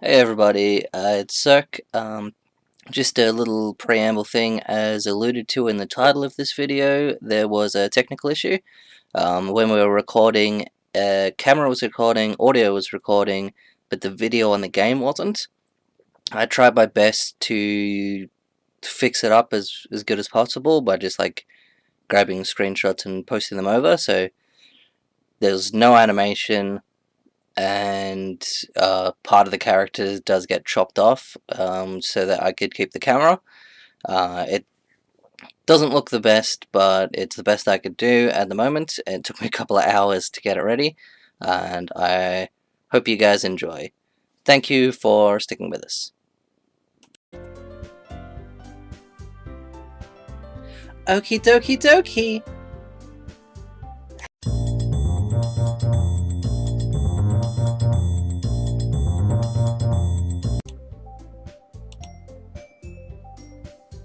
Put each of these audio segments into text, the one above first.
Hey everybody, it's Cirque. Just a little preamble thing. As alluded to in the title of this video, there was a technical issue. When we were recording, camera was recording, audio was recording, but the video on the game wasn't. I tried my best to fix it up as good as possible by just like grabbing screenshots and posting them over, so there's no animation, and part of the character does get chopped off so that I could keep the camera. It doesn't look the best, but it's the best I could do at the moment. It took me a couple of hours to get it ready, and I hope you guys enjoy. Thank you for sticking with us. Okie dokie dokie!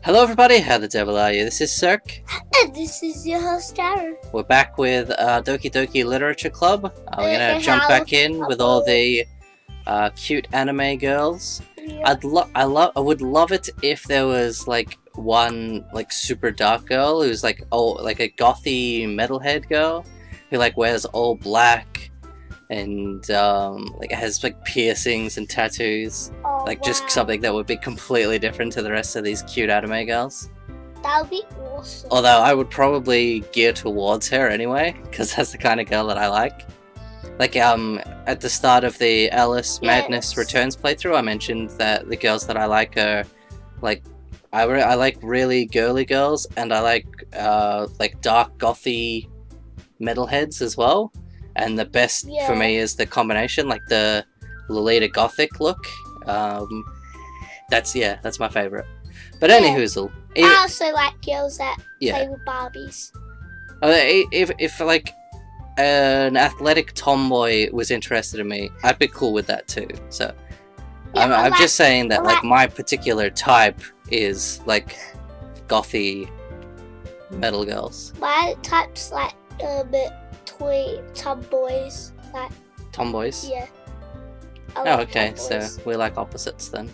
Hello everybody, how the devil are you? This is Cirque. And this is your host, Aaron. We're back with Doki Doki Literature Club. We're gonna jump back in with all the cute anime girls. Yeah. I would love it if there was like one like super dark girl who's like like a gothy metalhead girl who like wears all black and like has like piercings and tattoos. Like, just something that would be completely different to the rest of these cute anime girls. That would be awesome. Although I would probably gear towards her anyway, because that's the kind of girl that I like. Like, at the start of the Alice Madness Returns playthrough, I mentioned that the girls that I like are, like, I like really girly girls, and I like dark gothy metalheads as well. And the best for me is the combination, like the Lolita Gothic look. That's my favorite. But anyhoozle. I also like girls that play with Barbies. If like an athletic tomboy was interested in me, I'd be cool with that too. So I'm just saying that like my particular type is like gothy metal girls. My type's like toy tomboys. Like tomboys? Yeah. Oh, okay, so we're like opposites then.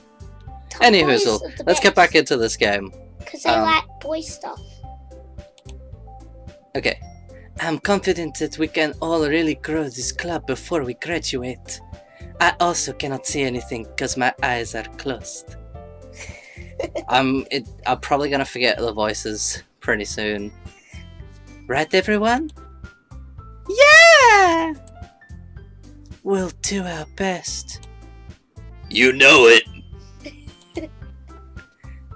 Anyhoozle, let's get back into this game. Because they like boy stuff. Okay. I'm confident that we can all really grow this club before we graduate. I also cannot see anything because my eyes are closed. I'm probably gonna forget the voices pretty soon. Right, everyone? Yeah! We'll do our best. You know it!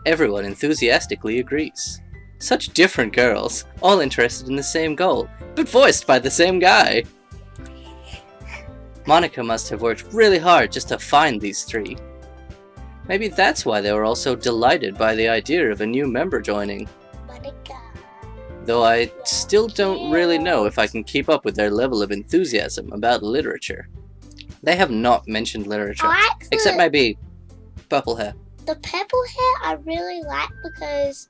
Everyone enthusiastically agrees. Such different girls, all interested in the same goal, but voiced by the same guy. Monica must have worked really hard just to find these three. Maybe that's why they were all so delighted by the idea of a new member joining. Monica. Though I still don't really know if I can keep up with their level of enthusiasm about literature. They have not mentioned literature, except maybe purple hair. The purple hair I really like because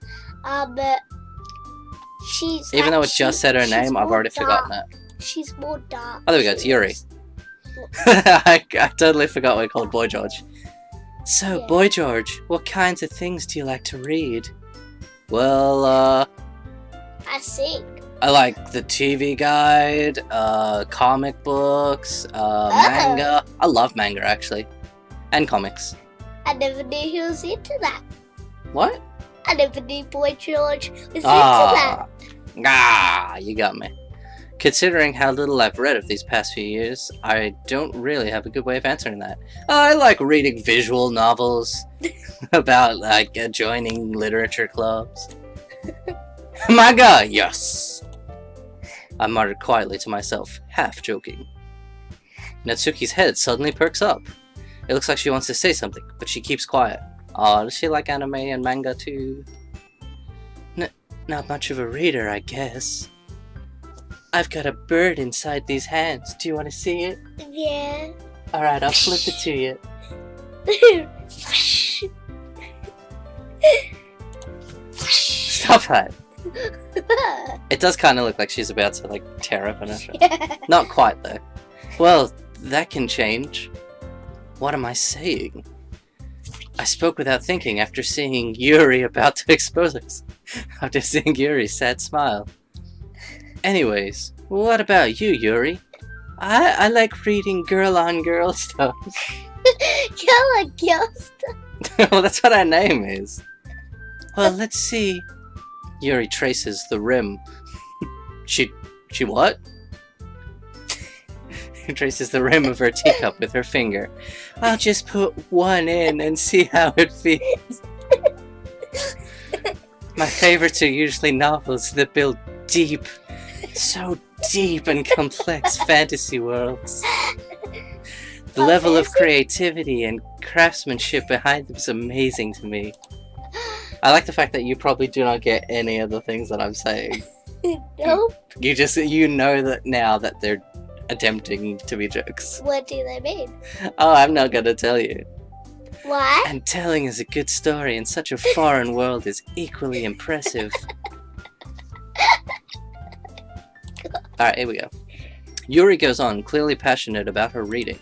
she's even though it just said her name, I've already forgotten it. She's more dark. Oh, there we go, it's Yuri. I totally forgot we called Boy George. So, Boy George, what kinds of things do you like to read? Well, I sing. I like the TV Guide, comic books, manga. I love manga, actually. And comics. I never knew he was into that. What? I never knew Boy George was into that. Ah, you got me. Considering how little I've read of these past few years, I don't really have a good way of answering that. I like reading visual novels about, like, joining literature clubs. Manga, yes! I muttered quietly to myself, half joking. Natsuki's head suddenly perks up. It looks like she wants to say something, but she keeps quiet. Aw, does she like anime and manga too? Not much of a reader, I guess. I've got a bird inside these hands. Do you want to see it? Yeah. Alright, I'll flip it to you. Stop that. It does kind of look like she's about to, like, tear open her shirt. Not quite, though. Well, that can change. What am I saying? I spoke without thinking after seeing Yuri about to expose us. After seeing Yuri's sad smile. Anyways, what about you, Yuri? I like reading girl-on-girl stuff. You're a ghost. Well, that's what our name is. Well, let's see. Yuri traces the rim. She what? Traces the rim of her teacup with her finger. I'll just put one in and see how it feels. My favorites are usually novels that build deep, so deep and complex fantasy worlds. The level of creativity and craftsmanship behind them is amazing to me. I like the fact that you probably do not get any of the things that I'm saying. Nope. You know that now that they're attempting to be jokes. What do they mean? Oh, I'm not gonna tell you. What? And telling us a good story in such a foreign world is equally impressive. Alright, here we go. Yuri goes on, clearly passionate about her reading.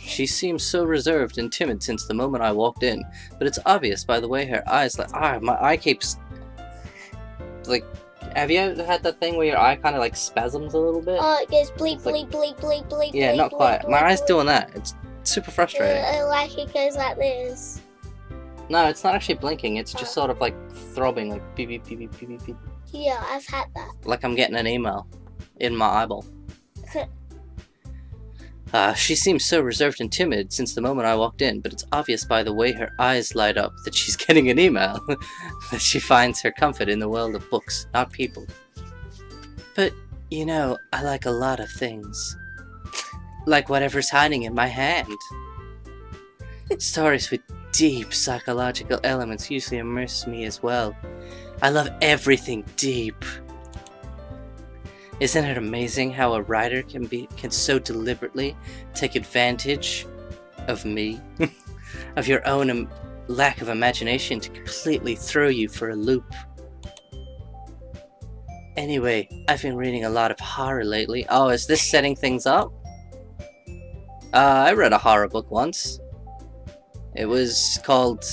She seems so reserved and timid since the moment I walked in, but it's obvious by the way her eyes my eye keeps... Like, have you ever had that thing where your eye kind of like spasms a little bit? Oh, it goes bleep, bleep, bleep, bleep, bleep. Yeah, bleep, not bleep, quite. bleep, My eye's bleep. doing that. It's super frustrating. I like it goes like this. No, it's not actually blinking. It's just sort of like throbbing, like beep, beep, beep, beep, beep, beep, beep. Yeah, I've had that. Like I'm getting an email in my eyeball. She seems so reserved and timid since the moment I walked in, but it's obvious by the way her eyes light up that she's getting an email, that she finds her comfort in the world of books, not people. But, you know, I like a lot of things. Like whatever's hiding in my hand. Stories with deep psychological elements usually immerse me as well. I love everything deep. Isn't it amazing how a writer can so deliberately take advantage of me, of your own lack of imagination to completely throw you for a loop? Anyway, I've been reading a lot of horror lately. Oh, is this setting things up? I read a horror book once. It was called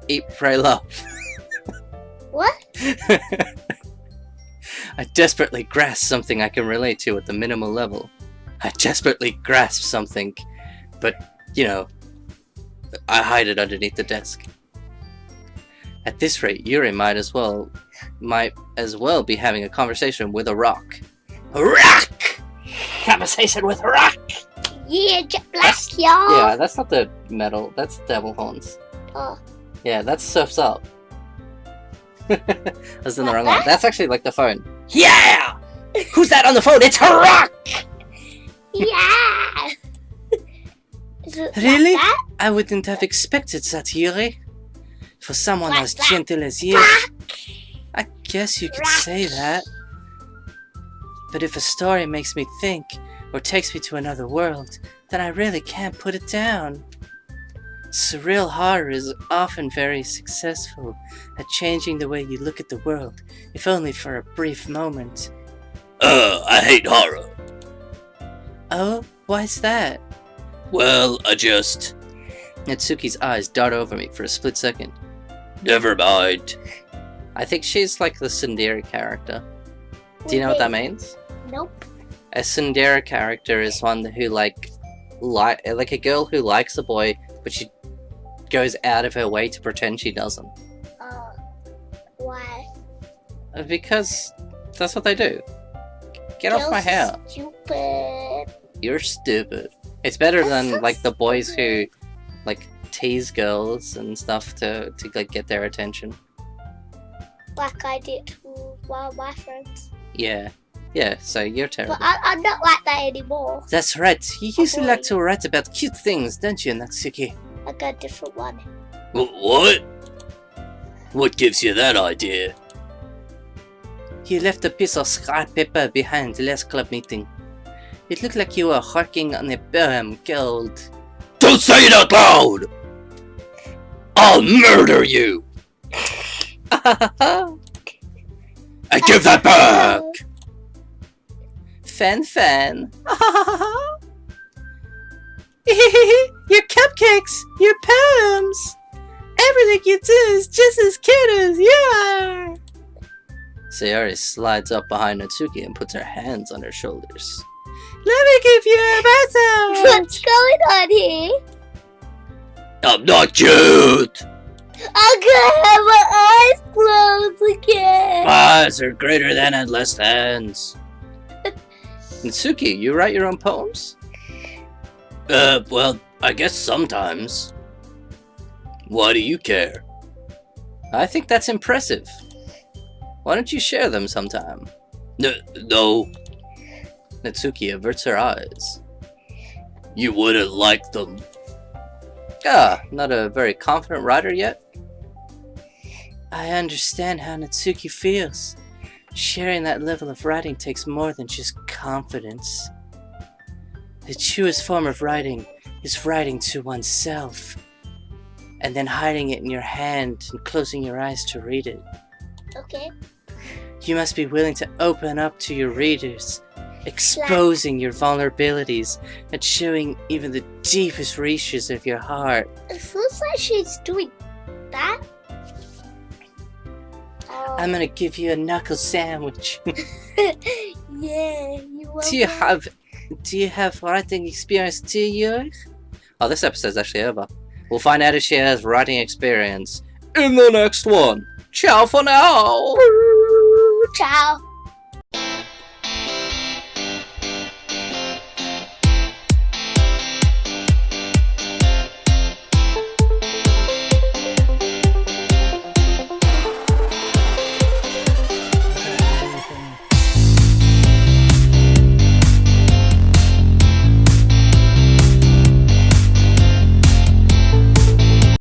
Eat, Pray, Love. What? I desperately grasp something I can relate to at the minimal level. I desperately grasp something, but, you know, I hide it underneath the desk. At this rate, Yuri might as well be having a conversation with a rock. A rock! Conversation with a rock! Yeah, jet black, y'all. Yeah, that's not the metal, that's devil horns. Oh. Yeah, that's Surf's Up. That's in the wrong What? one. That's actually like the phone. Yeah! Who's that on the phone? It's a rock! Yeah. Is it Really? like that? I wouldn't have expected that, Yuri. For someone Like as that. gentle as you. I guess you could say that. But if a story makes me think, or takes me to another world, then I really can't put it down. Surreal horror is often very successful at changing the way you look at the world, if only for a brief moment. I hate horror. Oh, why's that? Well, Natsuki's eyes dart over me for a split second. Never mind. I think she's like the tsundere character. Do you know what that means? Nope. A tsundere character is one who like a girl who likes a boy, but she goes out of her way to pretend she doesn't. Why? Because that's what they do. Get off my hair. Stupid. You're stupid. It's better That's than so like the boys who stupid. like tease girls and stuff to like get their attention. Like I did to one of my friends. Yeah. Yeah, so you're terrible. But I'm not like that anymore. That's right. You usually like boy. to write about cute things, don't you, Natsuki? I got a different one. What? What gives you that idea? You left a piece of scrap paper behind the last club meeting. It looked like you were working on a gold. Don't say it out loud! I'll murder you! I give that back! Fan. Your cupcakes, your poems. Everything you do is just as cute as you are. Sayori slides up behind Natsuki and puts her hands on her shoulders. Let me give you a massage. What's going on here? I'm not cute. I'm gonna have my eyes closed again. Eyes are greater than endless hands. Natsuki, you write your own poems? Well, I guess sometimes. Why do you care? I think that's impressive. Why don't you share them sometime? No. Natsuki averts her eyes. You wouldn't like them. Not a very confident writer yet? I understand how Natsuki feels. Sharing that level of writing takes more than just confidence. The truest form of writing is writing to oneself, and then hiding it in your hand and closing your eyes to read it. Okay. You must be willing to open up to your readers, exposing your vulnerabilities and showing even the deepest reaches of your heart. It feels like she's doing that. I'm gonna give you a knuckle sandwich. Yeah, you want Do you have writing experience too, Yuri? Oh, this episode's actually over. We'll find out if she has writing experience in the next one. Ciao for now! Ciao.